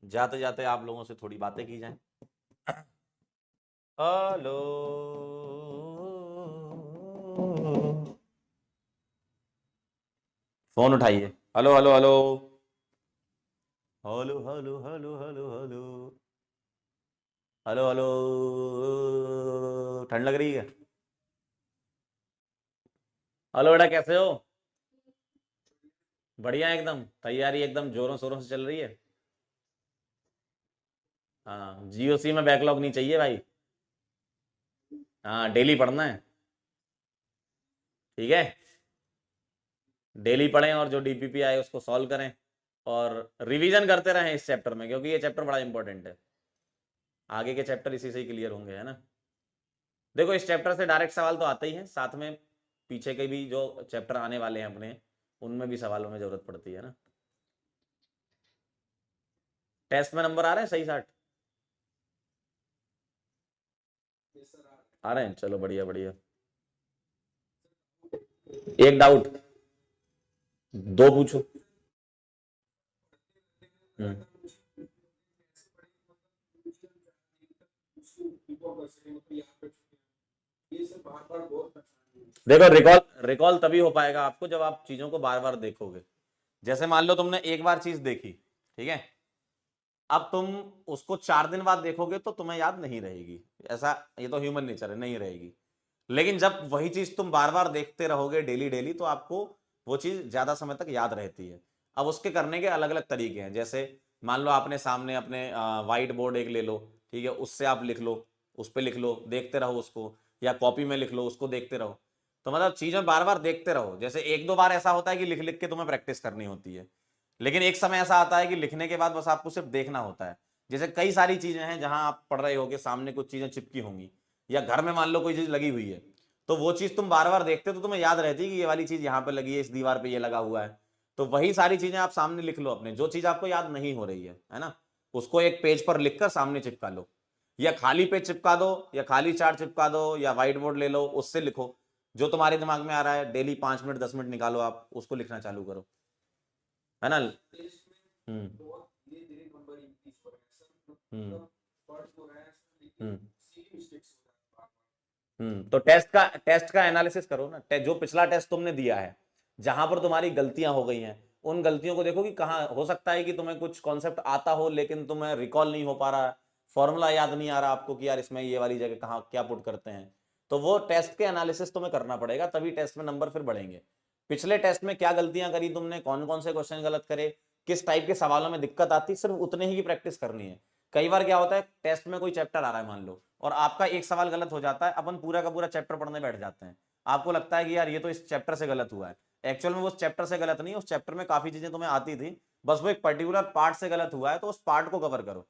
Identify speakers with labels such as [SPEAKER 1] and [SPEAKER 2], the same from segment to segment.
[SPEAKER 1] जाते जाते आप लोगों से थोड़ी बातें की जाएं। हेलो, फोन उठाइए। Hello hello hello hello hello hello hello hello hello hello. ठंड लग रही है? हेलो बेटा, कैसे हो? बढ़िया, एकदम तैयारी एकदम जोरों शोरों से चल रही है। हाँ, जीओसी में बैकलॉग नहीं चाहिए भाई। हाँ, डेली पढ़ना है। ठीक है, डेली पढ़ें और जो डीपीपी आए उसको सॉल्व करें और रिवीजन करते रहें इस चैप्टर में, क्योंकि ये चैप्टर बड़ा इंपॉर्टेंट है। आगे के चैप्टर इसी से ही क्लियर होंगे, है ना। देखो, इस चैप्टर से डायरेक्ट सवाल तो आते ही हैं, साथ में पीछे के भी जो चैप्टर आने वाले हैं अपने, उनमें भी सवालों में जरूरत पड़ती है ना। टेस्ट में नंबर आ रहे हैं सही 60? आ रहे हैं, चलो बढ़िया बढ़िया। एक डाउट, दो पूछो। हम्म। देखो, रिकॉल रिकॉल तभी हो पाएगा आपको जब आप चीजों को बार बार देखोगे। जैसे मान लो तुमने एक बार चीज देखी, ठीक है, अब तुम उसको 4 दिन बाद देखोगे तो तुम्हें याद नहीं रहेगी। ऐसा, ये तो ह्यूमन नेचर है, नहीं रहेगी। लेकिन जब वही चीज तुम बार बार देखते रहोगे डेली डेली, तो आपको वो चीज ज्यादा समय तक याद रहती है। अब उसके करने के अलग अलग तरीके हैं। जैसे मान लो आपने सामने अपने व्हाइट बोर्ड एक ले लो, ठीक है, उससे आप लिख लो, उस पर लिख लो, देखते रहो उसको, या कॉपी में लिख लो, उसको देखते रहो। तो मतलब चीजें बार बार देखते रहो। जैसे एक दो बार ऐसा होता है कि लिख लिख के तुम्हें प्रैक्टिस करनी होती है, लेकिन एक समय ऐसा आता है कि लिखने के बाद बस आपको सिर्फ देखना होता है। जैसे कई सारी चीजें हैं जहां आप पढ़ रहे होगे, सामने कुछ चीजें चिपकी होंगी, या घर में मान लो कोई चीज लगी हुई है, तो वो चीज तुम बार बार देखते हो तो तुम्हें याद रहती है कि ये वाली चीज यहाँ पे लगी है, इस दीवार पे ये लगा हुआ है। तो वही सारी चीजें आप सामने लिख लो अपने, जो चीज आपको याद नहीं हो रही है ना, उसको एक पेज पर लिखकर सामने चिपका लो, या खाली पेज चिपका दो, या खाली चार्ट चिपका दो, या व्हाइट बोर्ड ले लो, उससे लिखो। जो तुम्हारे दिमाग में आ रहा है, डेली 5 मिनट 10 मिनट निकालो, आप उसको लिखना चालू करो, है ना। हम्म हम्म हम्म तो टेस्ट का एनालिसिस करो ना। जो पिछला टेस्ट तुमने दिया है, जहां पर तुम्हारी गलतियां हो गई हैं, उन गलतियों को देखो कि कहाँ हो सकता है कि तुम्हें कुछ कॉन्सेप्ट आता हो लेकिन तुम्हें रिकॉल नहीं हो पा रहा, फॉर्मूला याद नहीं आ रहा आपको कि यार इसमें ये वाली जगह कहाँ क्या पुट करते हैं। तो वो टेस्ट के एनालिसिस तुम्हें करना पड़ेगा, तभी टेस्ट में नंबर फिर बढ़ेंगे। पिछले टेस्ट में क्या गलतियां करी तुमने, कौन कौन से क्वेश्चन गलत करे, किस टाइप के सवालों में दिक्कत आती, सिर्फ उतने ही की प्रैक्टिस करनी है। कई बार क्या होता है, टेस्ट में कोई चैप्टर आ रहा है मान लो, और आपका एक सवाल गलत हो जाता है, अपन पूरा का पूरा चैप्टर पढ़ने बैठ जाते हैं। आपको लगता है कि यार ये तो इस चैप्टर से गलत हुआ है। एक्चुअल में वो उस चैप्टर से गलत नहीं है, उस चैप्टर में काफी चीजें तुम्हें आती थी, बस वो एक पर्टिकुलर पार्ट से गलत हुआ है, तो उस पार्ट को कवर करो।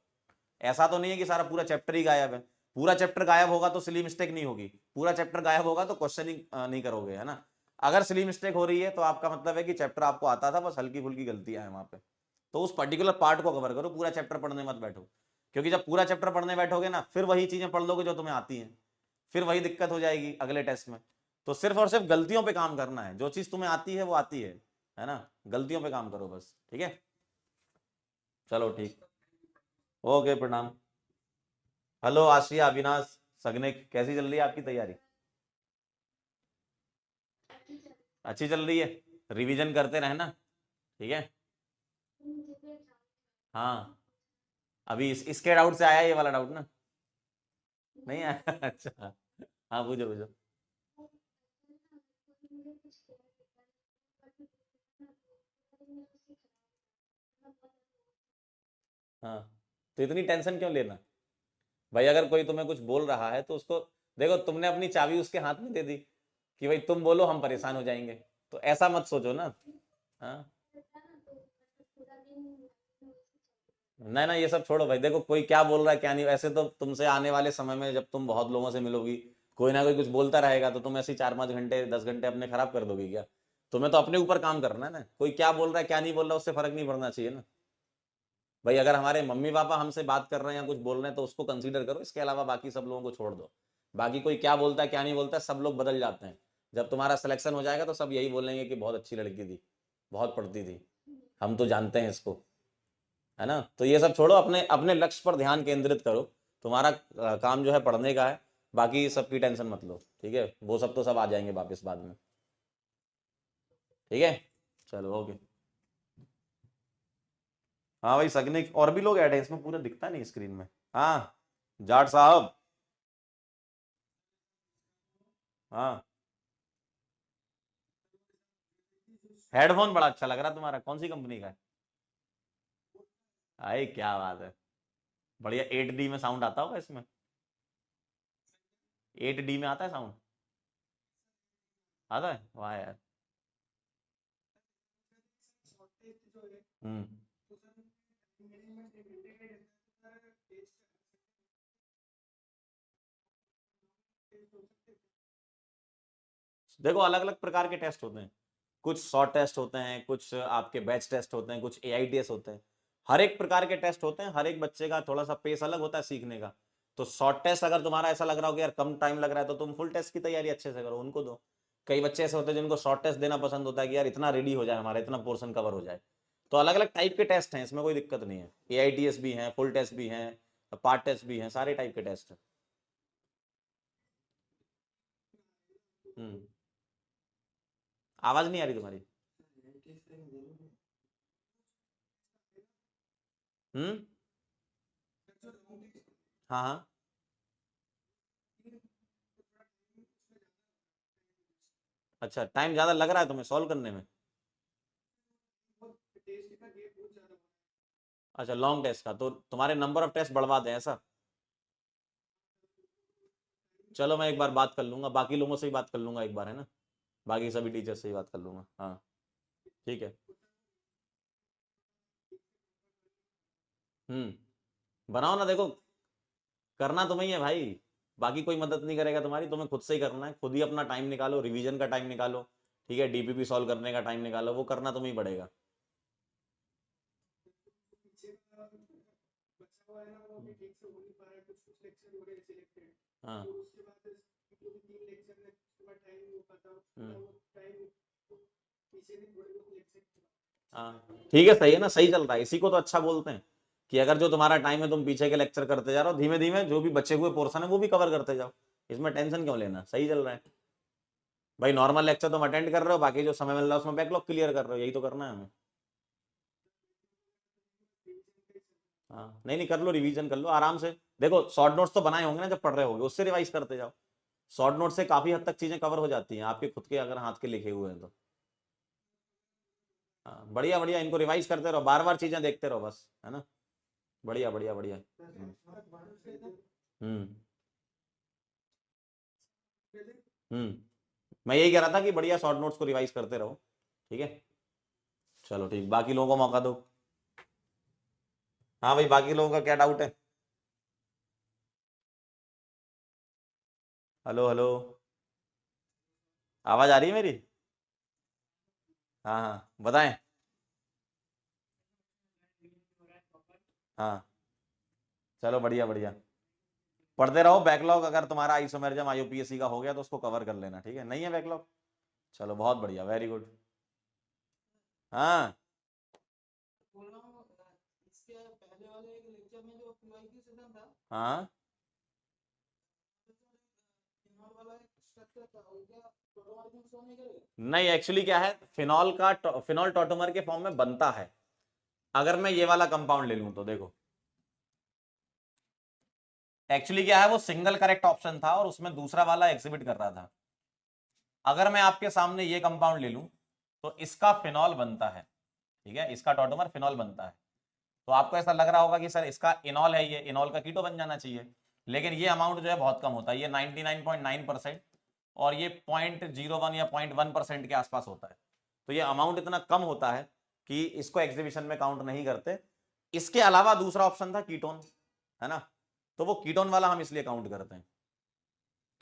[SPEAKER 1] ऐसा तो नहीं है कि सारा पूरा चैप्टर ही गायब है। पूरा चैप्टर गायब होगा तो सिली मिस्टेक नहीं होगी, पूरा चैप्टर गायब होगा तो क्वेश्चन ही नहीं करोगे, है ना। अगर सिली मिस्टेक हो रही है तो आपका मतलब है कि चैप्टर आपको आता था, बस हल्की फुल्की गलतियां हैं वहां पे। तो उस पर्टिकुलर पार्ट को कवर करो, पूरा चैप्टर पढ़ने मत बैठो। क्योंकि जब पूरा चैप्टर पढ़ने बैठोगे ना, फिर वही चीजें पढ़ लोगे जो तुम्हें आती हैं, फिर वही दिक्कत हो जाएगी अगले टेस्ट में। तो सिर्फ और सिर्फ गलतियों पे काम करना है, जो चीज तुम्हें आती है वो आती है ना। गलतियों पे काम करो बस, ठीक है। चलो ठीक, ओके, प्रणाम। हेलो आशिया, अविनाश, सगने, कैसी चल रही है आपकी तैयारी? अच्छी चल रही है? रिवीजन करते रहना, ठीक है। हाँ, अभी इसके डाउट से आया ये वाला डाउट ना? नहीं आया अच्छा, हाँ पूछो पूछो। हाँ, तो इतनी टेंशन क्यों लेना भाई? अगर कोई तुम्हें कुछ बोल रहा है तो उसको, देखो तुमने अपनी चाबी उसके हाथ में दे दी कि भाई तुम बोलो हम परेशान हो जाएंगे, तो ऐसा मत सोचो ना। हाँ, नहीं ना, ये सब छोड़ो भाई। देखो कोई क्या बोल रहा है क्या नहीं, ऐसे तो तुमसे आने वाले समय में जब तुम बहुत लोगों से मिलोगी, कोई ना कोई कुछ बोलता रहेगा, तो तुम ऐसे 4 5 घंटे 10 घंटे अपने खराब कर दोगे क्या? तुम्हें तो अपने ऊपर काम करना है ना। कोई क्या बोल रहा है क्या नहीं बोल रहा, उससे फर्क नहीं पड़ना चाहिए ना भाई। अगर हमारे मम्मी पापा हमसे बात कर रहे हैं या कुछ बोल रहे हैं तो उसको कंसीडर करो, इसके अलावा बाकी सब लोगों को छोड़ दो। बाकी कोई क्या बोलता है क्या नहीं बोलता है, सब लोग बदल जाते हैं। जब तुम्हारा सिलेक्शन हो जाएगा तो सब यही बोलेंगे कि बहुत अच्छी लड़की थी, बहुत पढ़ती थी, हम तो जानते हैं इसको। है ना। तो ये सब छोड़ो, अपने अपने लक्ष्य पर ध्यान केंद्रित करो। तुम्हारा काम जो है पढ़ने का है, बाकी सबकी टेंशन मत लो, ठीक है। वो सब तो सब आ जाएंगे वापस बाद में, ठीक है। चलो ओके। हाँ भाई, सगने और भी लोग ऐड है इसमें, पूरा दिखता नहीं स्क्रीन में। हाँ, जाट साहब। हाँ, हेडफोन बड़ा अच्छा लग रहा है तुम्हारा, कौन सी कंपनी का है? अरे क्या बात है, बढ़िया। 8D में साउंड आता होगा इसमें? 8D में आता है साउंड? आता है, वाह यार। हम्म। देखो, अलग अलग प्रकार के टेस्ट होते हैं। कुछ शॉर्ट टेस्ट होते हैं, कुछ आपके बैच टेस्ट होते हैं, कुछ AITS होते हैं। हर एक प्रकार के टेस्ट होते हैं, हर एक बच्चे का थोड़ा सा पेस अलग होता है सीखने का। तो शॉर्ट टेस्ट अगर तुम्हारा ऐसा लग रहा हो कि यार कम टाइम लग रहा है, तो तुम फुल टेस्ट की तैयारी अच्छे से करो, उनको दो। कई बच्चे ऐसे होते हैं जिनको शॉर्ट टेस्ट देना पसंद होता है कि यार इतना रेडी हो जाए, हमारा इतना पोर्शन कवर हो जाए। तो अलग अलग टाइप के टेस्ट हैं, इसमें कोई दिक्कत नहीं है। AITS भी हैं, फुल टेस्ट भी हैं, पार्ट टेस्ट भी हैं, सारे टाइप के टेस्ट हैं। हम्म। आवाज नहीं आ रही तुम्हारी। हम्म। हाँ हाँ। अच्छा, टाइम ज्यादा लग रहा है तुम्हें सॉल्व करने में? अच्छा, लॉन्ग टेस्ट का तो तुम्हारे नंबर ऑफ टेस्ट बढ़वा दें ऐसा? चलो मैं एक बार बात कर लूंगा, बाकी लोगों से ही बात कर लूंगा एक बार, है ना। बाकी सभी टीचर से ही बात कर लूंगा, हाँ। ठीक है। बनाओ ना, देखो, करना तुम्हें ही है भाई। बाकी कोई मदद नहीं करेगा तुम्हारी, तुम्हें खुद से ही करना है। खुद ही अपना टाइम निकालो, रिवीजन का टाइम निकालो, ठीक है, DPP सॉल्व करने का टाइम निकालो, वो करना तुम्हें ही पड़ेगा। हाँ। हम्म। हाँ ठीक है, सही है ना, सही चल रहा है, इसी को तो अच्छा बोलते हैं। कि अगर जो तुम्हारा टाइम है तुम पीछे के लेक्चर करते जा रहे हो, धीमे धीमे जो भी बचे हुए पोर्शन है वो भी कवर करते जाओ। इसमें टेंशन क्यों लेना, सही चल रहा है। भाई नॉर्मल लेक्चर तुम अटेंड कर रहे हो, बाकी जो समय मिल रहा है उसमें बैकलॉग क्लियर कर रहे हो, यही तो करना है हमें। हाँ, नहीं नहीं, कर लो, रिवीजन कर लो आराम से। देखो, शॉर्ट नोट्स तो बनाए होंगे ना जब पढ़ रहे होगे, उससे रिवाइज करते जाओ। शॉर्ट नोट से काफी हद तक चीजें कवर हो जाती हैं आपके खुद के, अगर हाथ के लिखे हुए हैं तो। हाँ, बढ़िया बढ़िया, इनको रिवाइज करते रहो, बार बार चीजें देखते रहो बस, है ना। बढ़िया बढ़िया बढ़िया। हम्म। हम्म। मैं यही कह रहा था कि बढ़िया शॉर्ट नोट्स को रिवाइज करते रहो, ठीक है। चलो ठीक, बाकी लोगों को मौका दो। हाँ भाई, बाकी लोगों का क्या डाउट है? Hello hello. आवाज आ रही है मेरी? हाँ हाँ, बताएं। हाँ, चलो बढ़िया बढ़िया। पढ़ते रहो, बैकलॉग अगर तुम्हारा आइसोमेरिज्म IUPAC का हो गया तो उसको कवर कर लेना, ठीक है, नहीं है बैकलॉग? चलो बहुत बढ़िया, वेरी गुड। हाँ। हाँ। नहीं, एक्चुअली क्या है, फिनॉल का फिनॉल टॉटोमर के फॉर्म में बनता है। अगर मैं ये वाला कंपाउंड ले लूं तो देखो, एक्चुअली क्या है, वो सिंगल करेक्ट ऑप्शन था और उसमें दूसरा वाला एग्जिबिट कर रहा था। अगर मैं आपके सामने ये कंपाउंड ले लूं तो इसका फिनॉल बनता है, ठीक है, इसका टॉटोमर फिनॉल बनता है। तो आपको ऐसा लग रहा होगा कि सर इसका इनॉल है, ये इनॉल का कीटो बन जाना चाहिए। लेकिन ये अमाउंट जो है बहुत कम होता है, ये 99.9%, और ये 0.01 या 0.1% के आसपास होता है। तो ये अमाउंट इतना कम होता है कि इसको एग्जीबिशन में काउंट नहीं करते। इसके अलावा दूसरा ऑप्शन था कीटोन, है ना। तो वो कीटोन वाला हम इसलिए काउंट करते हैं।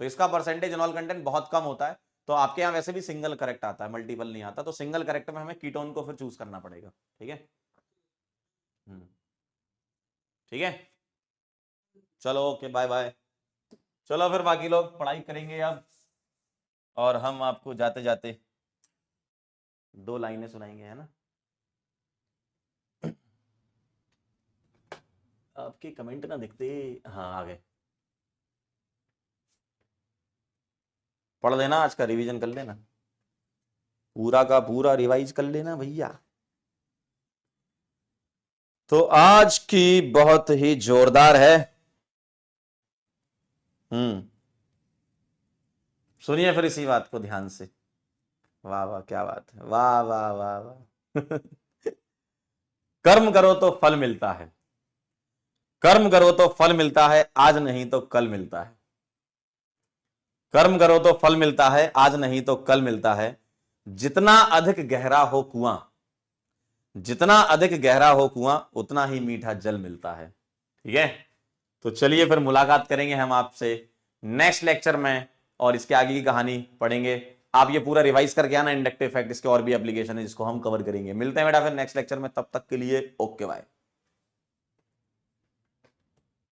[SPEAKER 1] तो इसका परसेंटेज इनॉल कंटेंट बहुत कम होता है। तो आपके यहाँ वैसे भी सिंगल करेक्ट आता है, मल्टीपल नहीं आता, तो सिंगल करेक्ट में हमें कीटोन को फिर चूज करना पड़ेगा, ठीक है। हम्म। ठीक है। चलो ओके, बाय बाय। चलो फिर बाकी लोग पढ़ाई करेंगे अब, और हम आपको जाते जाते दो लाइनें सुनाएंगे, है ना। आपके कमेंट ना दिखते। हाँ आ गए, पढ़ लेना, आज का रिवीजन कर लेना, पूरा का पूरा रिवाइज कर लेना भैया। तो आज की बहुत ही जोरदार है। सुनिए फिर इसी बात को ध्यान से। वाह वाह, क्या बात है, वाह वाह वाह वाह। कर्म करो तो फल मिलता है, कर्म करो तो फल मिलता है, आज नहीं तो कल मिलता है। कर्म करो तो फल मिलता है, आज नहीं तो कल मिलता है। जितना अधिक गहरा हो कुआं, जितना अधिक गहरा हो कुआं, उतना ही मीठा जल मिलता है। ठीक है, तो चलिए फिर मुलाकात करेंगे हम आपसे नेक्स्ट लेक्चर में, और इसके आगे की कहानी पढ़ेंगे। आप ये पूरा रिवाइज करके आना, इंडक्टिव फैक्ट, इसके और भी एप्लीकेशन है जिसको हम कवर करेंगे। मिलते हैं बेटा फिर नेक्स्ट लेक्चर में, तब तक के लिए ओके बाय।